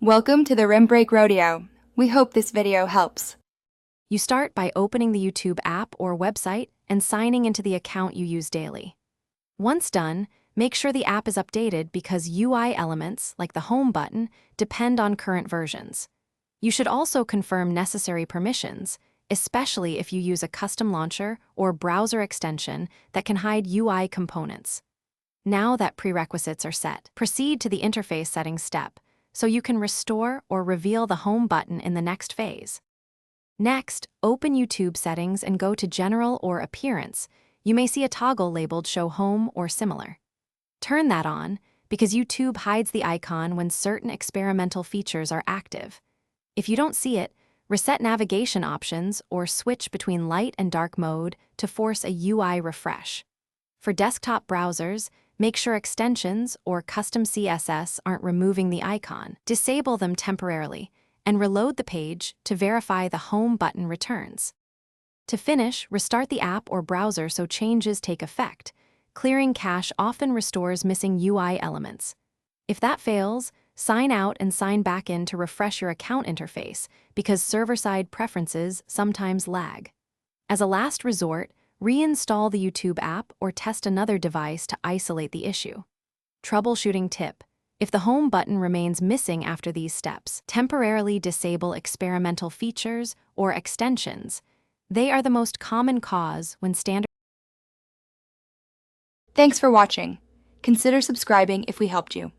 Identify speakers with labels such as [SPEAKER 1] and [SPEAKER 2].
[SPEAKER 1] Welcome to the Rim Break Rodeo. We hope this video helps.
[SPEAKER 2] You start by opening the YouTube app or website and signing into the account you use daily. Once done, make sure the app is updated because UI elements, like the Home button, depend on current versions. You should also confirm necessary permissions, especially if you use a custom launcher or browser extension that can hide UI components. Now that prerequisites are set, proceed to the interface settings step, so you can restore or reveal the Home button in the next phase. Next, open YouTube settings and go to General or Appearance. You may see a toggle labeled Show Home or similar. Turn that on, because YouTube hides the icon when certain experimental features are active. If you don't see it, reset navigation options or switch between light and dark mode to force a UI refresh. For desktop browsers, make sure extensions or custom CSS aren't removing the icon. Disable them temporarily and reload the page to verify the Home button returns. To finish, restart the app or browser so changes take effect. Clearing cache often restores missing UI elements. If that fails, sign out and sign back in to refresh your account interface because server-side preferences sometimes lag. As a last resort, reinstall the YouTube app or test another device to isolate the issue. Troubleshooting tip: if the Home button remains missing after these steps, temporarily disable experimental features or extensions. They are the most common cause when standard.
[SPEAKER 1] Thanks for watching. Consider subscribing if we helped you.